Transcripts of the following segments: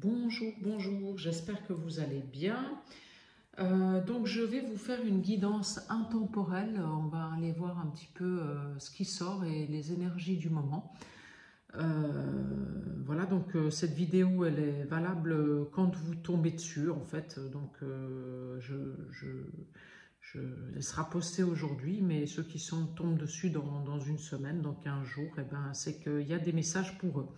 Bonjour, bonjour, j'espère que vous allez bien. Donc je vais vous faire une guidance intemporelle. On va aller voir un petit peu ce qui sort et les énergies du moment. Voilà, donc cette vidéo elle est valable quand vous tombez dessus en fait. Donc elle sera postée aujourd'hui, mais ceux qui tombent dessus dans une semaine, dans 15 jours, eh ben, c'est qu'il y a des messages pour eux.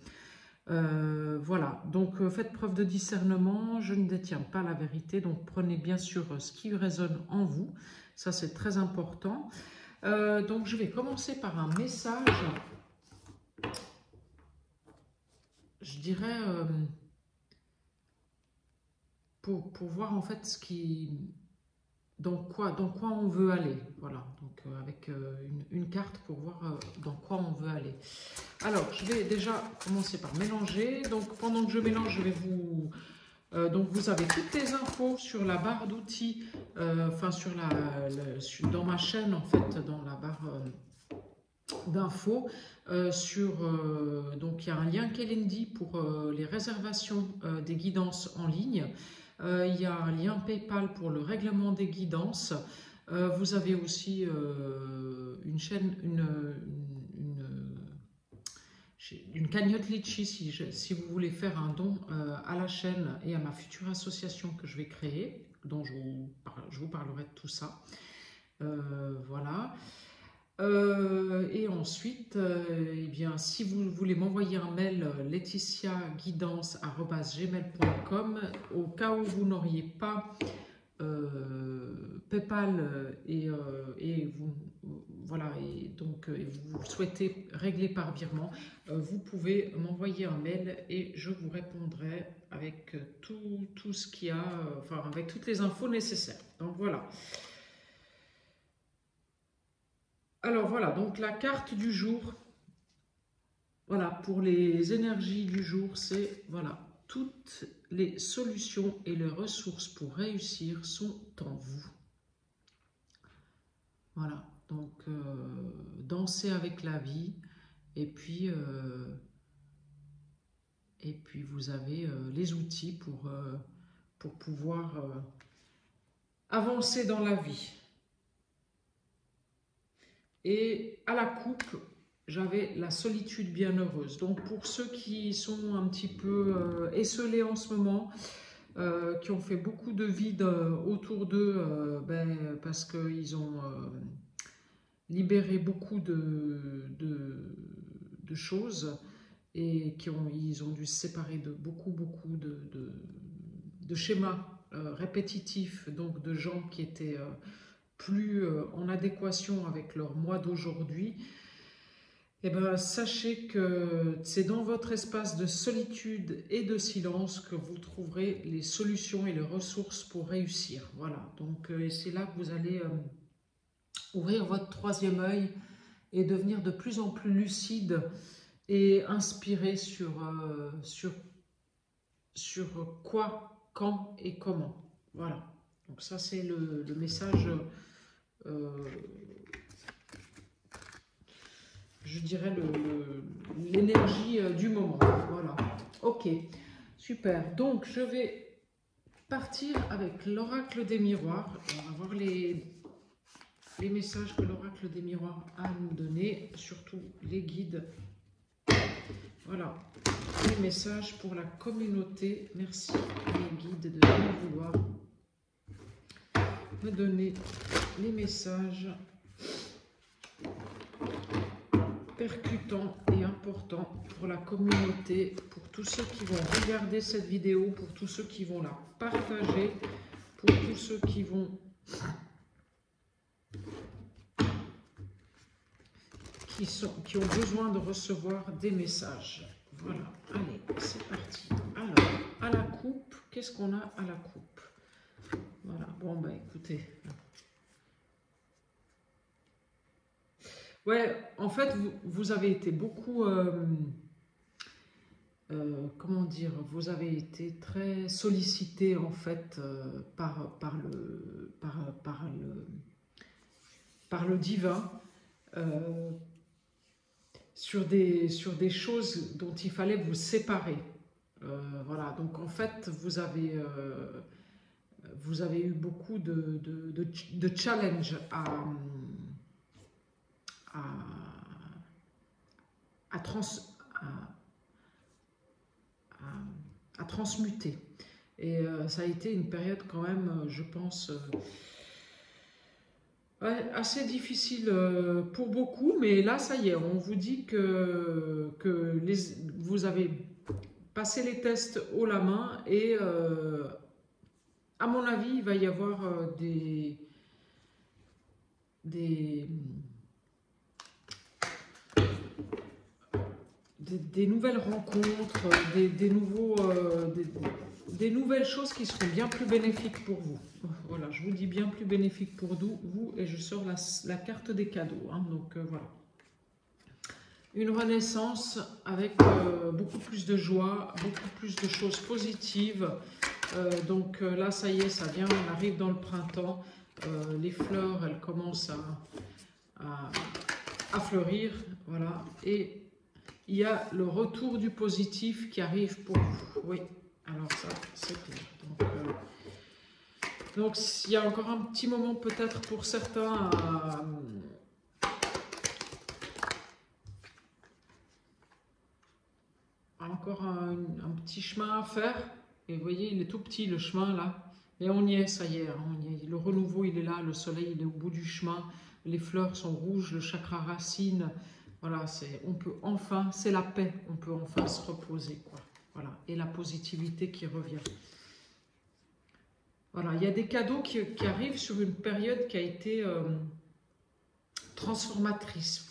Voilà, donc faites preuve de discernement, je ne détiens pas la vérité, donc prenez bien sûr ce qui résonne en vous, ça c'est très important. Donc je vais commencer par un message, je dirais, pour voir en fait dans quoi on veut aller, voilà, donc avec une carte pour voir dans quoi on veut aller. Alors, je vais déjà commencer par mélanger. Donc, pendant que je mélange, je vais vous... donc, vous avez toutes les infos sur la barre d'outils, enfin, dans ma chaîne, en fait, dans la barre d'infos. Donc, il y a un lien Calendly pour les réservations des guidances en ligne. Il y a un lien PayPal pour le règlement des guidances. Vous avez aussi une chaîne, une cagnotte Litchi si vous voulez faire un don à la chaîne et à ma future association que je vais créer, dont je vous parlerai de tout ça. Voilà. Et ensuite, eh bien, si vous voulez m'envoyer un mail, laetitiaguidance@gmail.com, au cas où vous n'auriez pas PayPal et voilà, et donc vous souhaitez régler par virement, vous pouvez m'envoyer un mail et je vous répondrai avec tout ce qu'il y a, enfin avec toutes les infos nécessaires. Donc voilà. Alors voilà, donc la carte du jour, voilà, pour les énergies du jour, c'est voilà, toutes les solutions et les ressources pour réussir sont en vous. Voilà, donc danser avec la vie, et puis vous avez les outils pour pouvoir avancer dans la vie. Et à la coupe, j'avais la solitude bienheureuse. Donc pour ceux qui sont un petit peu esselés en ce moment, qui ont fait beaucoup de vide autour d'eux, parce qu'ils ont libéré beaucoup de choses et ils ont dû se séparer de beaucoup de schémas répétitifs, donc de gens qui étaient plus en adéquation avec leur moi d'aujourd'hui. Eh bien, sachez que c'est dans votre espace de solitude et de silence que vous trouverez les solutions et les ressources pour réussir. Voilà, donc c'est là que vous allez ouvrir votre troisième œil et devenir de plus en plus lucide et inspiré sur quoi, quand et comment. Voilà, donc ça c'est le message, je dirais l'énergie du moment. Voilà, ok, super. Donc je vais partir avec l'oracle des miroirs. On va voir les messages que l'oracle des miroirs a à nous donner, surtout les guides. Voilà, les messages pour la communauté. Merci les guides de bien vouloir me donner les messages percutants et importants pour la communauté, pour tous ceux qui vont regarder cette vidéo, pour tous ceux qui vont la partager, pour tous ceux qui ont besoin de recevoir des messages. Voilà, allez, c'est parti. Alors, à la coupe, qu'est-ce qu'on a à la coupe? Voilà, bon, ben écoutez. Ouais, en fait, vous avez été beaucoup... comment dire, vous avez été très sollicité en fait par le divin sur des choses dont il fallait vous séparer. Voilà, donc en fait, vous avez eu beaucoup de challenges à, à, trans, à transmuter. Et ça a été une période quand même, je pense, ouais, assez difficile pour beaucoup, mais là, ça y est, on vous dit que vous avez passé les tests haut la main et à mon avis, il va y avoir des, des nouvelles rencontres, des nouvelles choses qui seront bien plus bénéfiques pour vous. Voilà, je vous dis bien plus bénéfiques pour vous et je sors la carte des cadeaux. Hein, donc voilà. Une renaissance avec beaucoup plus de joie, beaucoup plus de choses positives. Donc là, ça y est, ça vient, on arrive dans le printemps. Les fleurs, elles commencent à fleurir. Voilà. Et il y a le retour du positif qui arrive pour vous. Oui, alors ça, c'est clair. Donc, il y a encore un petit moment peut-être pour certains encore un petit chemin à faire. Et vous voyez, il est tout petit le chemin là. Mais on y est, ça y est, hein, on y est. Le renouveau, il est là, le soleil, il est au bout du chemin. Les fleurs sont rouges, le chakra racine. Voilà, on peut enfin, c'est la paix, on peut enfin se reposer, quoi. Voilà, et la positivité qui revient. Voilà, il y a des cadeaux qui arrivent sur une période qui a été transformatrice.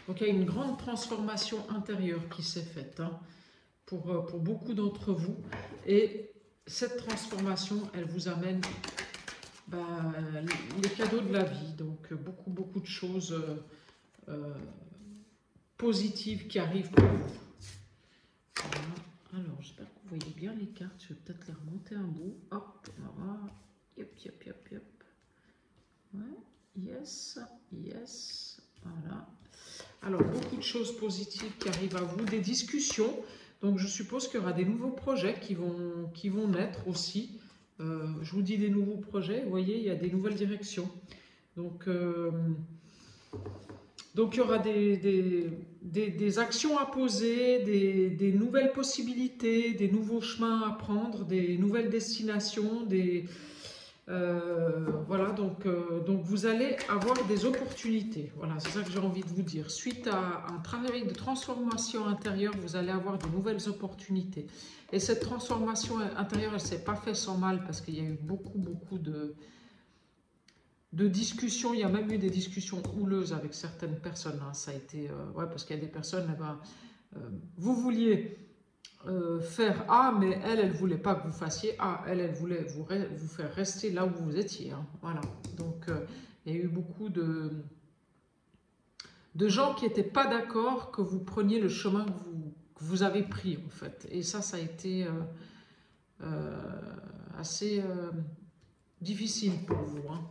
Donc il y a une grande transformation intérieure qui s'est faite hein, pour beaucoup d'entre vous. Et cette transformation, elle vous amène les cadeaux de la vie. Donc beaucoup de choses positives qui arrivent pour vous. Voilà. Alors, j'espère que vous voyez bien les cartes. Je vais peut-être les remonter un bout. Hop, voilà. Yep. Ouais. Yes. Voilà. Alors, beaucoup de choses positives qui arrivent à vous, des discussions. Donc, je suppose qu'il y aura des nouveaux projets qui vont naître aussi. Je vous dis des nouveaux projets. Vous voyez, il y a des nouvelles directions. Donc il y aura des actions à poser, des nouvelles possibilités, des nouveaux chemins à prendre, des nouvelles destinations, voilà, donc vous allez avoir des opportunités. Voilà, c'est ça que j'ai envie de vous dire. Suite à un travail de transformation intérieure, vous allez avoir de nouvelles opportunités. Et cette transformation intérieure, elle ne s'est pas faite sans mal parce qu'il y a eu beaucoup de discussions. Il y a même eu des discussions houleuses avec certaines personnes. Hein. Ça a été, ouais, parce qu'il y a des personnes, vous vouliez faire A, mais elle ne voulait pas que vous fassiez A. Elle voulait vous faire rester là où vous étiez. Hein. Voilà. Donc, il y a eu beaucoup de gens qui n'étaient pas d'accord que vous preniez le chemin que vous avez pris, en fait. Et ça a été assez difficile pour vous. Hein.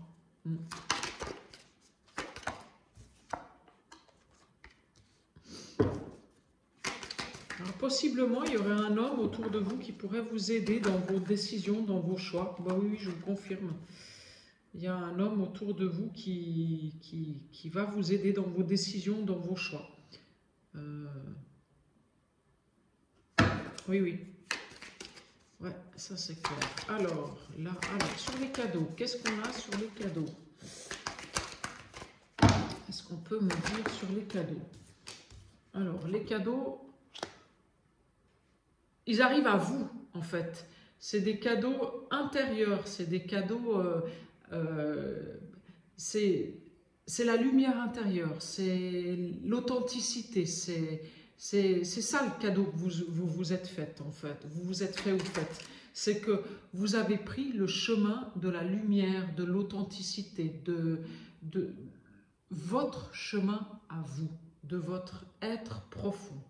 Alors, possiblement, il y aurait un homme autour de vous qui pourrait vous aider dans vos décisions, dans vos choix. Bah oui, je vous confirme. Il y a un homme autour de vous qui va vous aider dans vos décisions, dans vos choix. Oui. Ouais, ça c'est clair. Alors, là, sur les cadeaux, qu'est-ce qu'on a sur les cadeaux? Est-ce qu'on peut me dire sur les cadeaux? Alors, les cadeaux, ils arrivent à vous, en fait. C'est des cadeaux intérieurs, c'est des cadeaux... c'est la lumière intérieure, c'est l'authenticité, c'est ça le cadeau que vous êtes fait, en fait. Vous vous êtes fait ou faites. C'est que vous avez pris le chemin de la lumière, de l'authenticité, de votre chemin à vous, de votre être profond.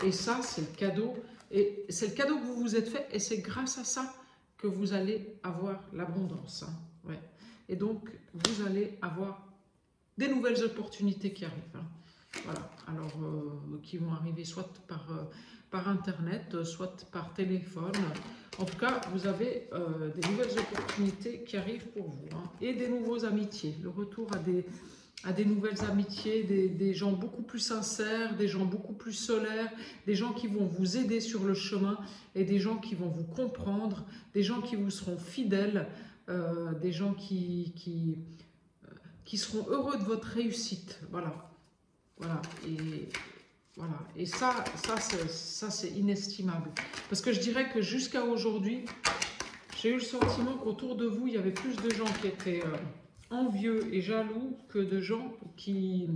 Et ça, c'est le cadeau. Et c'est le cadeau que vous vous êtes fait. Et c'est grâce à ça que vous allez avoir l'abondance. Hein. Ouais. Et donc, vous allez avoir des nouvelles opportunités qui arrivent. Hein. Voilà. Alors, qui vont arriver soit par Internet, soit par téléphone. En tout cas, vous avez des nouvelles opportunités qui arrivent pour vous, hein, et des nouveaux amitiés. Le retour à des nouvelles amitiés, des gens beaucoup plus sincères, des gens beaucoup plus solaires, des gens qui vont vous aider sur le chemin et des gens qui vont vous comprendre, des gens qui vous seront fidèles, des gens qui seront heureux de votre réussite. Voilà. Voilà. Voilà. Et ça c'est inestimable. Parce que je dirais que jusqu'à aujourd'hui, j'ai eu le sentiment qu'autour de vous, il y avait plus de gens qui étaient envieux et jaloux que de gens qui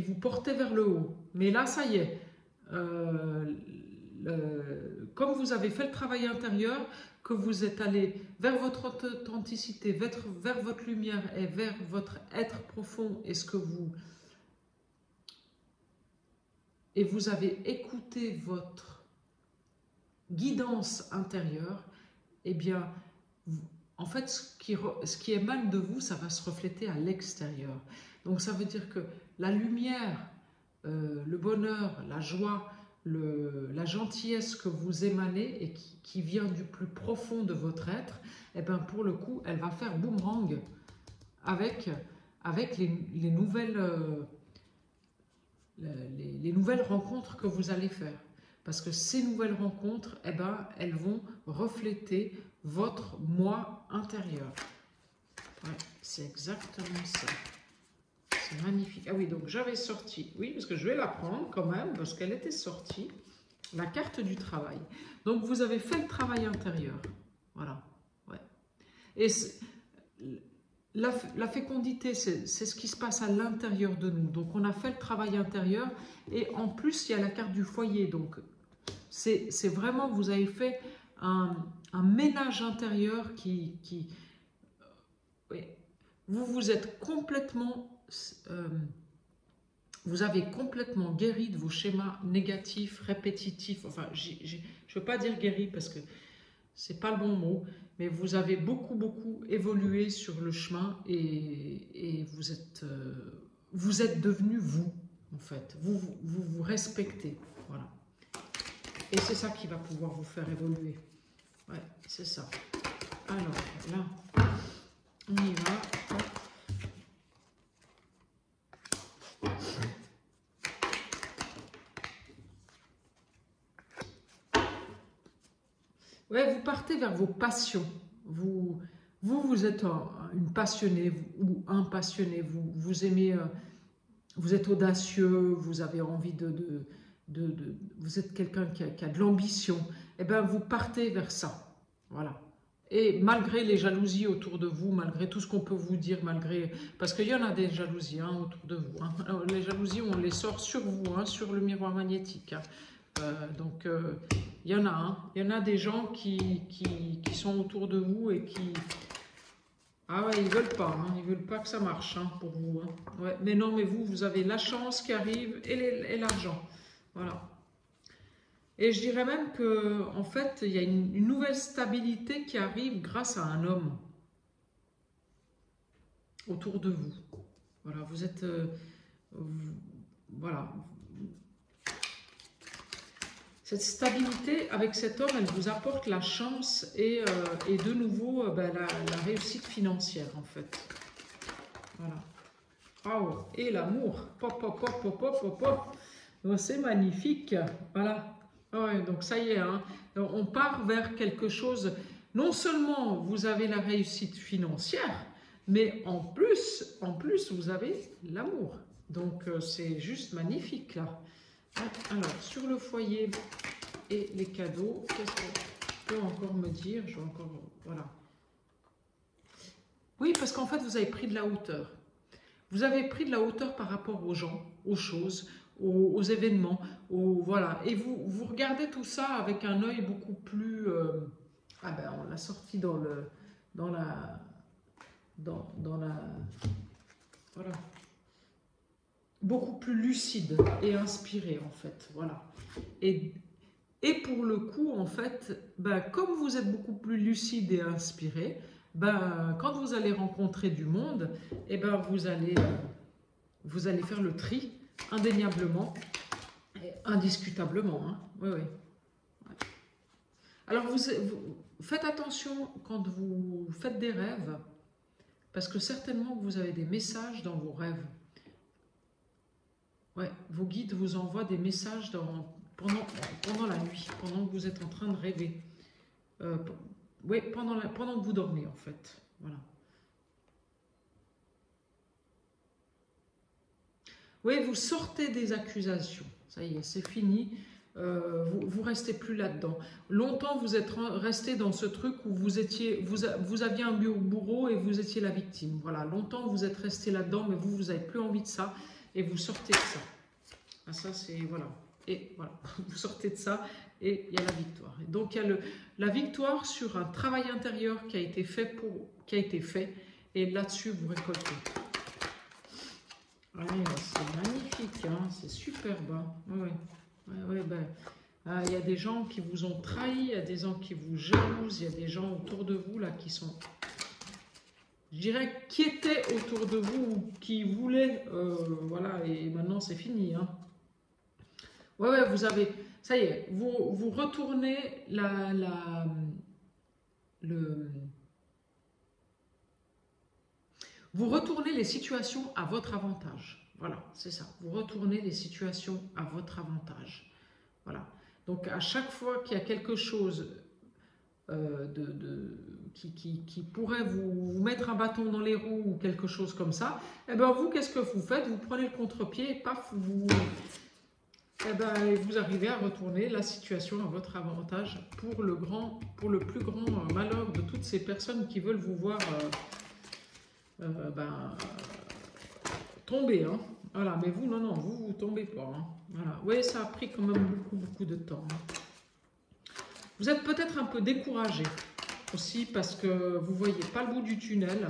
vous portaient vers le haut. Mais là, ça y est. Comme vous avez fait le travail intérieur, que vous êtes allé vers votre authenticité, vers votre lumière et vers votre être profond et et vous avez écouté votre guidance intérieure, eh bien, en fait, ce qui émane de vous, ça va se refléter à l'extérieur. Donc, ça veut dire que la lumière, le bonheur, la joie, la gentillesse que vous émanez et qui vient du plus profond de votre être, eh bien, pour le coup, elle va faire boomerang avec les nouvelles rencontres que vous allez faire. Parce que ces nouvelles rencontres, eh ben, elles vont refléter votre moi intérieur. Ouais, c'est exactement ça. C'est magnifique. Ah oui, donc j'avais sorti, oui, parce que je vais la prendre quand même, parce qu'elle était sortie, la carte du travail. Donc vous avez fait le travail intérieur. Voilà. Ouais. Et la fécondité, c'est ce qui se passe à l'intérieur de nous. Donc, on a fait le travail intérieur et en plus, il y a la carte du foyer. Donc, c'est vraiment, vous avez fait un ménage intérieur oui, vous êtes complètement, vous avez complètement guéri de vos schémas négatifs, répétitifs. Enfin, je ne veux pas dire guéri parce que c'est pas le bon mot, mais vous avez beaucoup évolué sur le chemin et vous êtes devenu vous, en fait. Vous respectez, voilà. Et c'est ça qui va pouvoir vous faire évoluer. Ouais, c'est ça. Alors, là, on y va. Ouais, vous partez vers vos passions. Vous êtes une passionnée ou un passionné. Vous aimez, vous êtes audacieux, vous avez envie vous êtes quelqu'un qui a de l'ambition. Eh bien, vous partez vers ça. Voilà. Et malgré les jalousies autour de vous, malgré tout ce qu'on peut vous dire, parce qu'il y en a des jalousies, hein, autour de vous. Hein. Alors, les jalousies, on les sort sur vous, hein, sur le miroir magnétique. Hein. Donc, il y en a, hein. Il y en a des gens qui sont autour de vous et qui... Ah ouais, ils veulent pas, hein. Ils veulent pas que ça marche, hein, pour vous. Hein. Ouais. Mais non, mais vous avez la chance qui arrive et l'argent. Voilà. Et je dirais même que, en fait, il y a une nouvelle stabilité qui arrive grâce à un homme autour de vous. Voilà, vous êtes... voilà. Cette stabilité avec cet homme, elle vous apporte la chance et de nouveau la réussite financière, en fait. Voilà. Oh, et l'amour. Pop, pop, pop, pop, pop, pop, pop. C'est magnifique. Voilà. Ouais, donc ça y est, hein. On part vers quelque chose. Non seulement vous avez la réussite financière, mais en plus vous avez l'amour. Donc c'est juste magnifique là. Alors sur le foyer et les cadeaux, qu'est-ce qu'on peut encore me dire? Je vais encore, voilà. Oui, parce qu'en fait vous avez pris de la hauteur. Vous avez pris de la hauteur par rapport aux gens, aux choses, aux événements, voilà. Et vous regardez tout ça avec un œil beaucoup plus... ah ben, on l'a sorti dans la... Voilà. Beaucoup plus lucide et inspiré, en fait. Voilà. Et pour le coup, en fait, ben, comme vous êtes beaucoup plus lucide et inspiré, ben, quand vous allez rencontrer du monde, eh ben, vous allez faire le tri indéniablement Indiscutablement, hein. Oui, oui. Ouais. Alors, vous faites attention quand vous faites des rêves, parce que certainement vous avez des messages dans vos rêves. Ouais, vos guides vous envoient des messages pendant la nuit, pendant que vous êtes en train de rêver. Oui, pendant que vous dormez, en fait. Voilà. Oui, vous sortez des accusations. Ça y est, c'est fini. Vous restez plus là-dedans. Longtemps, vous êtes resté dans ce truc où vous aviez un bourreau et vous étiez la victime. Voilà, longtemps, vous êtes resté là-dedans, mais vous n'avez plus envie de ça et vous sortez de ça. Ah, ça, c'est... Voilà. Et voilà, vous sortez de ça et il y a la victoire. Et donc, il y a la victoire sur un travail intérieur qui a été fait, et là-dessus, vous récoltez. Ouais, c'est magnifique, hein, c'est superbe. Hein. Ouais, ouais, ben, il y a des gens qui vous ont trahi, il y a des gens qui vous jalousent, il y a des gens autour de vous là qui sont, je dirais, qui étaient autour de vous, qui voulaient, voilà, et maintenant c'est fini. Hein. Ouais, vous avez, ça y est, vous retournez vous retournez les situations à votre avantage. Voilà, c'est ça. Vous retournez les situations à votre avantage. Voilà. Donc, à chaque fois qu'il y a quelque chose qui pourrait vous mettre un bâton dans les roues ou quelque chose comme ça, eh ben vous, qu'est-ce que vous faites? Vous prenez le contre-pied et paf, vous arrivez à retourner la situation à votre avantage pour le plus grand malheur de toutes ces personnes qui veulent vous voir tomber. Hein. Voilà, mais vous, non, vous tombez pas. Hein. Voilà. Oui, ça a pris quand même beaucoup de temps. Hein. Vous êtes peut-être un peu découragé aussi parce que vous ne voyez pas le bout du tunnel.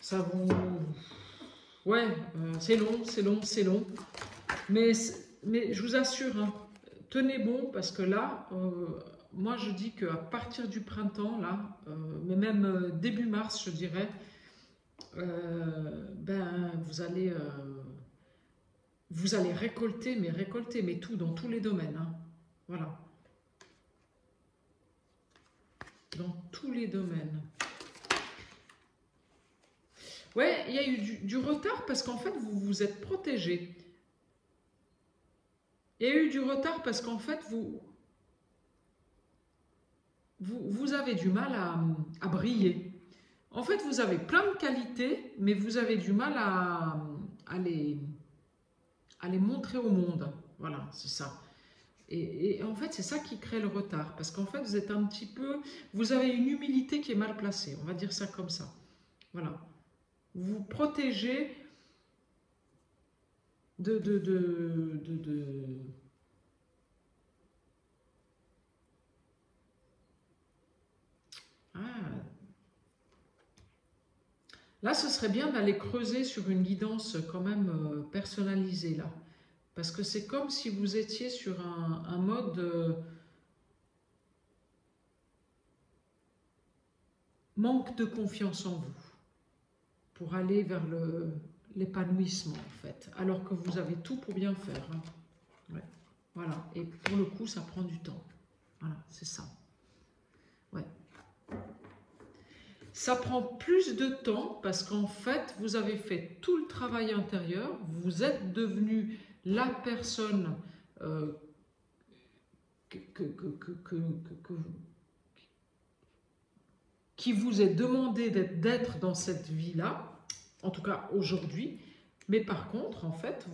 Ça vous... Ouais, c'est long. Mais je vous assure, hein, tenez bon parce que là, moi je dis qu'à partir du printemps, là, mais même début mars, je dirais, vous allez récolter, mais tout dans tous les domaines. Hein. Voilà. Dans tous les domaines. Ouais, il y a eu du retard parce qu'en fait, vous vous êtes protégé. Il y a eu du retard parce qu'en fait, vous avez du mal à briller. En fait, vous avez plein de qualités, mais vous avez du mal à les montrer au monde. Voilà, c'est ça. Et en fait, c'est ça qui crée le retard. Parce qu'en fait, vous êtes un petit peu... Vous avez une humilité qui est mal placée. On va dire ça comme ça. Voilà. Vous vous protégez Ah. Là, ce serait bien d'aller creuser sur une guidance quand même personnalisée, là. Parce que c'est comme si vous étiez sur un mode manque de confiance en vous pour aller vers l'épanouissement, en fait. Alors que vous avez tout pour bien faire. Hein. Ouais. Voilà. Et pour le coup, ça prend du temps. Voilà, c'est ça. Ouais. Ça prend plus de temps parce qu'en fait, vous avez fait tout le travail intérieur, vous êtes devenu la personne qui vous est demandé d'être dans cette vie-là, en tout cas aujourd'hui, mais par contre, en fait,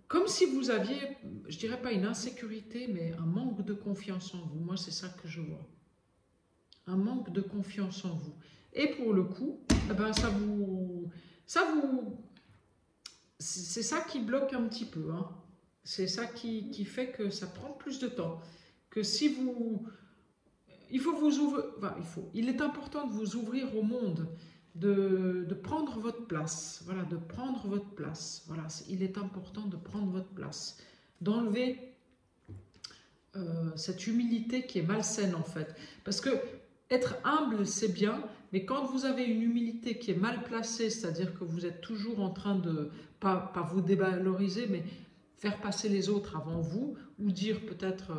comme si vous aviez, je dirais pas une insécurité, mais un manque de confiance en vous. Moi, c'est ça que je vois. Un manque de confiance en vous. Et pour le coup, c'est ça qui bloque un petit peu. Hein. C'est ça qui fait que ça prend plus de temps. Que si vous... Il faut vous ouvrir... Enfin, il est important de vous ouvrir au monde, de prendre votre place. Voilà, de prendre votre place. Voilà, il est important de prendre votre place. D'enlever cette humilité qui est malsaine, en fait. Parce que être humble, c'est bien, Mais quand vous avez une humilité qui est mal placée, c'est-à-dire que vous êtes toujours en train de, pas vous dévaloriser, mais faire passer les autres avant vous, ou dire peut-être,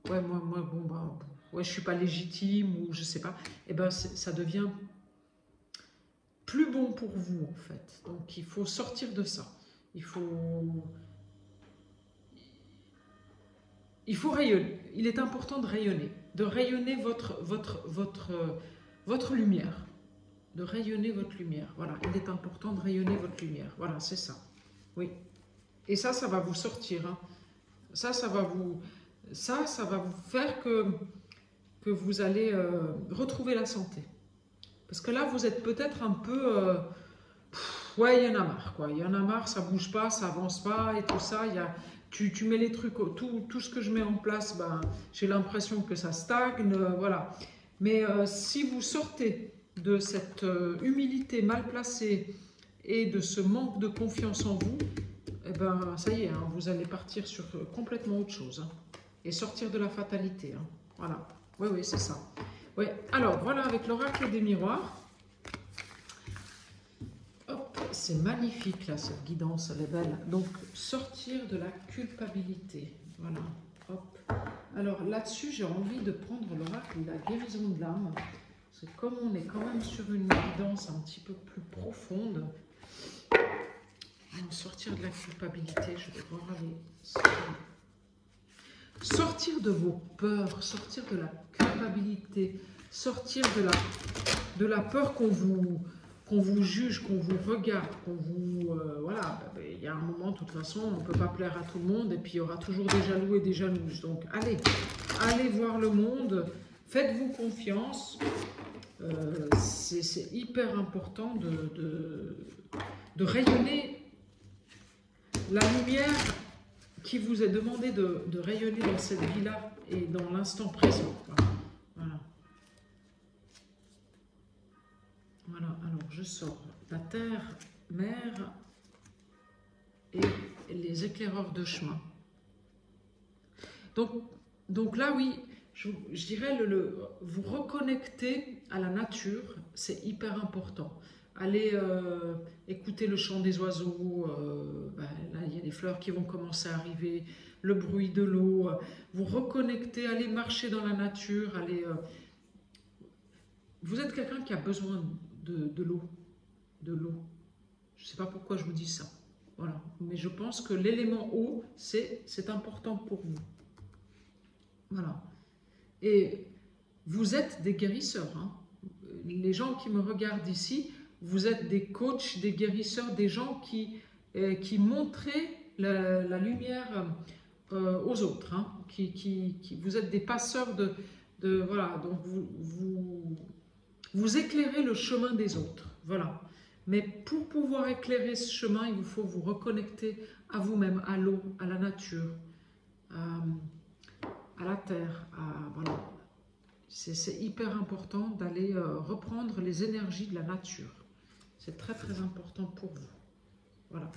ouais, moi, bon, bah, ouais, je suis pas légitime, ou je sais pas, et ben ça devient plus bon pour vous, en fait. Donc, il faut sortir de ça. Il faut rayonner. Il est important de rayonner votre lumière. De rayonner votre lumière. Voilà, il est important de rayonner votre lumière. Voilà, c'est ça. Oui. Et ça va vous sortir. Hein. Ça va vous faire que vous allez retrouver la santé. Parce que là, vous êtes peut-être un peu... ouais, il y en a marre, quoi. Il y en a marre, ça bouge pas, ça avance pas et tout ça. Tu mets les trucs, tout ce que je mets en place, ben, j'ai l'impression que ça stagne, voilà. Mais si vous sortez de cette humilité mal placée et de ce manque de confiance en vous, eh ben, ça y est, hein, vous allez partir sur complètement autre chose. Hein, et sortir de la fatalité. Hein, voilà. Oui, oui, c'est ça. Ouais. Alors, voilà, avec l'oracle des miroirs. C'est magnifique là, cette guidance, elle est belle. Donc, sortir de la culpabilité. Voilà. Hop. Alors là-dessus, j'ai envie de prendre l'oracle de la guérison de l'âme. Parce que comme on est quand même sur une guidance un petit peu plus profonde, sortir de la culpabilité, je vais voir aller. Sortir de vos peurs, sortir de la culpabilité, sortir de la peur qu'on vous juge, qu'on vous regarde, qu'on vous... voilà, il y a un moment, de toute façon, on ne peut pas plaire à tout le monde, et puis il y aura toujours des jaloux et des jalouses. Donc, allez voir le monde, faites-vous confiance. C'est hyper important de rayonner la lumière qui vous est demandé de rayonner dans cette vie-là et dans l'instant présent. Voilà. Voilà, alors je sors la terre, mer et les éclaireurs de chemin. Donc là, oui, je dirais vous reconnecter à la nature, c'est hyper important. Allez écouter le chant des oiseaux, là il y a des fleurs qui vont commencer à arriver, le bruit de l'eau, vous reconnecter, allez marcher dans la nature, vous êtes quelqu'un qui a besoin de l'eau, Je ne sais pas pourquoi je vous dis ça, voilà. Mais je pense que l'élément eau, c'est important pour vous. Voilà. Et vous êtes des guérisseurs. Hein. Les gens qui me regardent ici, vous êtes des coachs, des guérisseurs, des gens qui montraient la lumière aux autres. Hein. Vous êtes des passeurs voilà, donc vous éclairez le chemin des autres. Voilà. Mais pour pouvoir éclairer ce chemin, il vous faut vous reconnecter à vous-même, à l'eau, à la nature, à la terre. Voilà. C'est hyper important d'aller reprendre les énergies de la nature. C'est très très important pour vous. Voilà.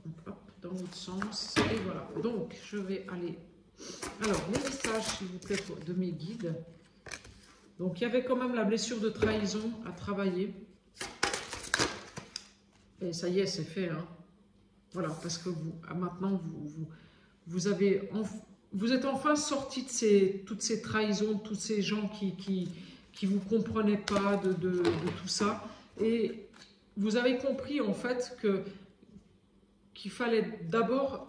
Donc, hop, dans l'autre sens. Et voilà. Donc, je vais aller... Alors, les messages, s'il vous plaît, de mes guides. Donc, il y avait quand même la blessure de trahison à travailler. Et ça y est, c'est fait. Hein. Voilà, parce que maintenant, vous êtes enfin sorti de toutes ces trahisons, de tous ces gens qui vous comprenaient pas de tout ça. Et vous avez compris, en fait, qu'il fallait d'abord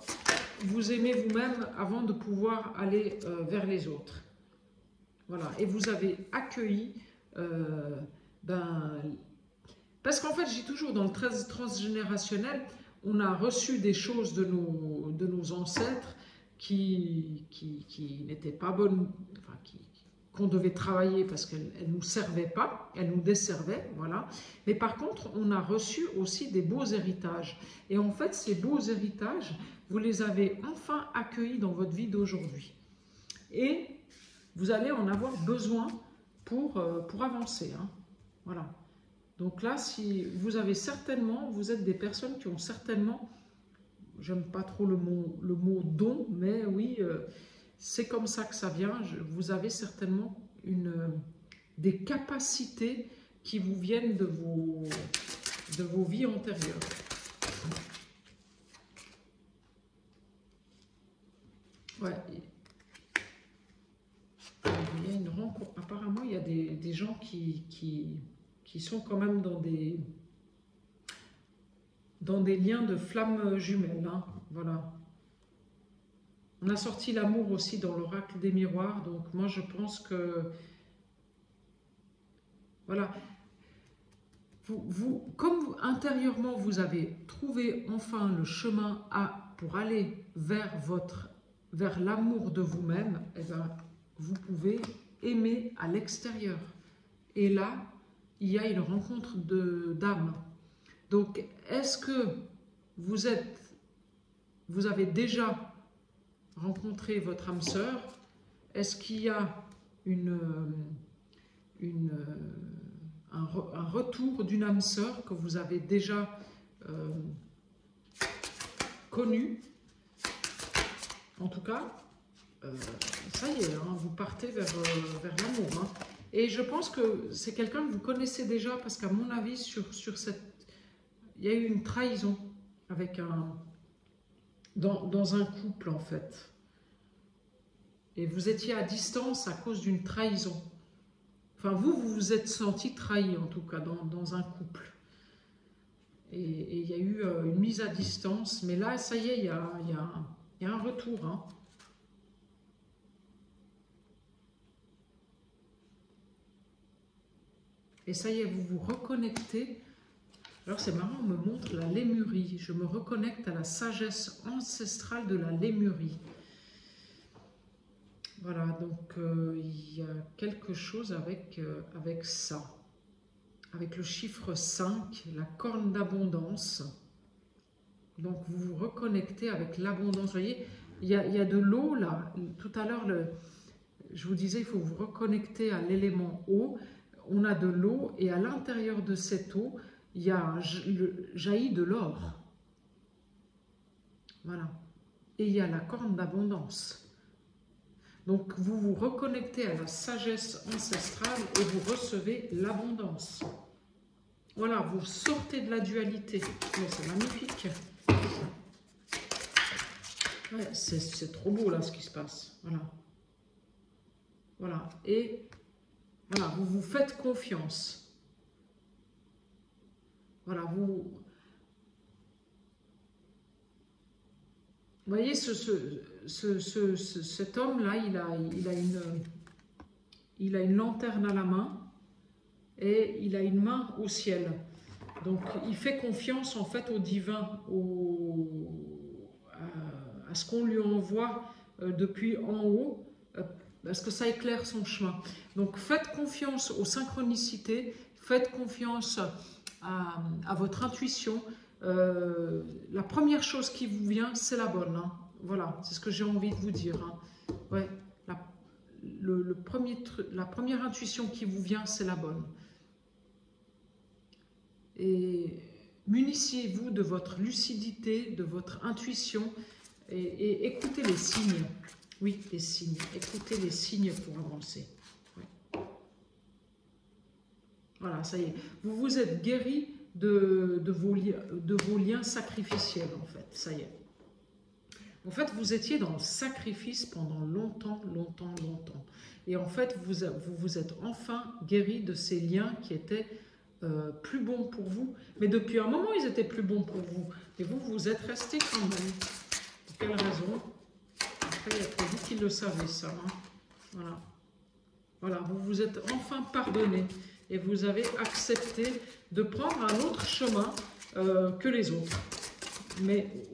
vous aimer vous-même avant de pouvoir aller vers les autres. Voilà, et vous avez accueilli, parce qu'en fait, je dis toujours, dans le transgénérationnel, on a reçu des choses de nos ancêtres qui n'étaient pas bonnes, enfin, qu'on devait travailler parce qu'elles ne nous servaient pas, elles nous desservaient, voilà. Mais par contre, on a reçu aussi des beaux héritages. Et en fait, ces beaux héritages, vous les avez enfin accueillis dans votre vie d'aujourd'hui. Et vous allez en avoir besoin pour avancer. Hein. Voilà. Donc là, si vous êtes des personnes qui ont certainement, j'aime pas trop le mot don, mais oui, c'est comme ça que ça vient. Vous avez certainement des capacités qui vous viennent de vos vies antérieures. Ouais. Il y a une rencontre. Apparemment, il y a des gens qui sont quand même dans des liens de flammes jumelles. Hein. Voilà. On a sorti l'amour aussi dans l'oracle des miroirs. Donc moi, je pense que... Voilà. Comme intérieurement, vous avez trouvé enfin le chemin pour aller vers l'amour de vous-même, eh bien, vous pouvez aimer à l'extérieur. Et là, il y a une rencontre d'âme. Donc, est-ce que vous avez déjà rencontré votre âme sœur? Est-ce qu'il y a un retour d'une âme sœur que vous avez déjà connue? En tout cas, ça y est, hein, vous partez vers l'amour. Hein. Et je pense que c'est quelqu'un que vous connaissez déjà, parce qu'à mon avis, il y a eu une trahison avec dans un couple, en fait. Et vous étiez à distance à cause d'une trahison. Enfin, vous vous êtes senti trahi, en tout cas, dans un couple. Et il y a eu une mise à distance. Mais là, ça y est, il y a un retour. Hein. Et ça y est, vous vous reconnectez. Alors c'est marrant, on me montre la Lémurie. Je me reconnecte à la sagesse ancestrale de la Lémurie. Voilà, donc il y a quelque chose avec ça. Avec le chiffre 5, la corne d'abondance. Donc vous vous reconnectez avec l'abondance. Vous voyez, il y a de l'eau là. Tout à l'heure, je vous disais, il faut vous reconnecter à l'élément eau. On a de l'eau et à l'intérieur de cette eau, jaillit de l'or. Voilà. Et il y a la corne d'abondance. Donc vous vous reconnectez à la sagesse ancestrale et vous recevez l'abondance. Voilà, vous sortez de la dualité. C'est magnifique. Ouais, c'est trop beau là ce qui se passe. Voilà. Voilà. Et voilà, vous vous faites confiance. Voilà, vous voyez cet homme-là, il a une lanterne à la main et il a une main au ciel. Donc, il fait confiance en fait au divin, à ce qu'on lui envoie depuis en haut, parce que ça éclaire son chemin. Donc, faites confiance aux synchronicités, faites confiance à votre intuition. La première chose qui vous vient, c'est la bonne. Hein. Voilà, c'est ce que j'ai envie de vous dire. Hein. Ouais, la première intuition qui vous vient, c'est la bonne. Et munissez-vous de votre lucidité, de votre intuition et écoutez les signes. Oui, les signes. Écoutez les signes pour avancer. Ouais. Voilà, ça y est. Vous vous êtes guéri de vos liens sacrificiels, en fait. Ça y est. En fait, vous étiez dans le sacrifice pendant longtemps, longtemps, longtemps. Et en fait, vous vous êtes enfin guéri de ces liens qui étaient plus bons pour vous. Mais depuis un moment, ils étaient plus bons pour vous. Et vous êtes resté quand même. Pour quelle raison? Après, il n'y a que vous qui le savez, ça. Hein. Voilà. Voilà, vous vous êtes enfin pardonné. Et vous avez accepté de prendre un autre chemin que les autres.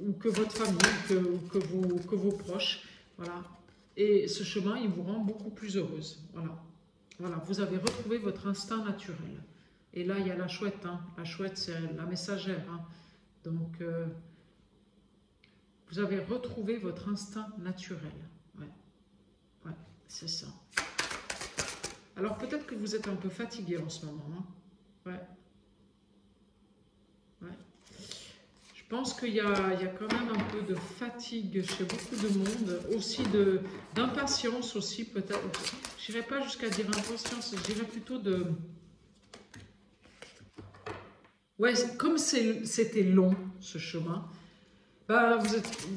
Ou que votre famille, ou que vos proches. Voilà. Et ce chemin, il vous rend beaucoup plus heureuse. Voilà. Voilà, vous avez retrouvé votre instinct naturel. Et là, il y a la chouette. Hein. La chouette, c'est la messagère. Hein. Donc, vous avez retrouvé votre instinct naturel. Ouais, ouais, c'est ça. Alors, peut-être que vous êtes un peu fatigué en ce moment. Hein. Ouais. Ouais. Je pense qu'il y a quand même un peu de fatigue chez beaucoup de monde, aussi d'impatience aussi peut-être. Je n'irai pas jusqu'à dire impatience, je dirais plutôt Ouais, comme c'était long, ce chemin, ben vous êtes...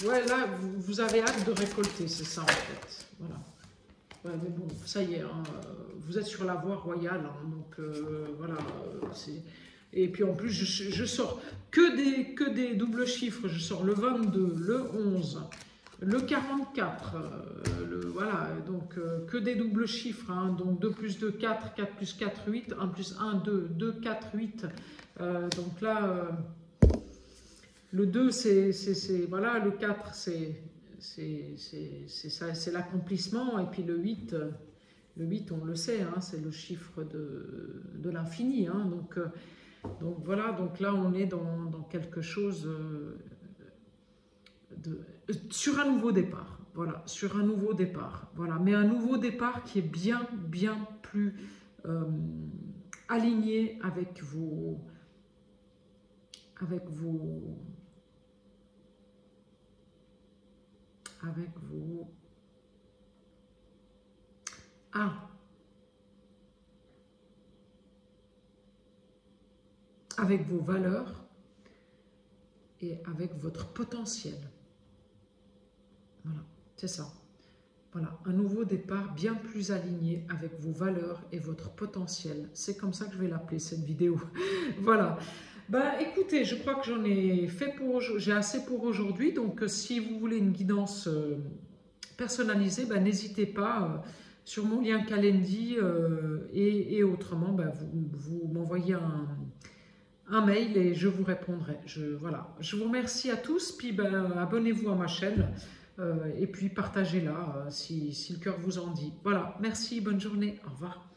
Ouais, là, vous avez hâte de récolter, c'est ça en fait. Voilà. Ouais, mais bon, ça y est, hein, vous êtes sur la voie royale, hein, donc voilà. Et puis en plus, je sors que des doubles chiffres. Je sors le 22, le 11, le 44. Voilà, donc que des doubles chiffres. Hein, donc 2 plus 2, 4, 4 plus 4, 8, 1 plus 1, 2, 2, 4, 8. Donc là, le 2, voilà, le 4, c'est l'accomplissement. Et puis le 8, on le sait, hein, c'est le chiffre de l'infini. Hein, donc voilà, donc là on est dans quelque chose sur un nouveau départ. Voilà, sur un nouveau départ. Voilà, mais un nouveau départ qui est bien, bien plus aligné avec vos... Avec vos... Ah, avec vos valeurs et avec votre potentiel. Voilà, c'est ça. Voilà, un nouveau départ bien plus aligné avec vos valeurs et votre potentiel. C'est comme ça que je vais l'appeler cette vidéo. Voilà. Bah écoutez, je crois que j'en ai fait j'ai assez pour aujourd'hui. Donc si vous voulez une guidance personnalisée, bah, n'hésitez pas sur mon lien Calendly et autrement, bah, vous m'envoyez un mail et je vous répondrai. Voilà. Je vous remercie à tous, puis ben, abonnez-vous à ma chaîne et puis partagez-la si le cœur vous en dit. Voilà, merci, bonne journée, au revoir.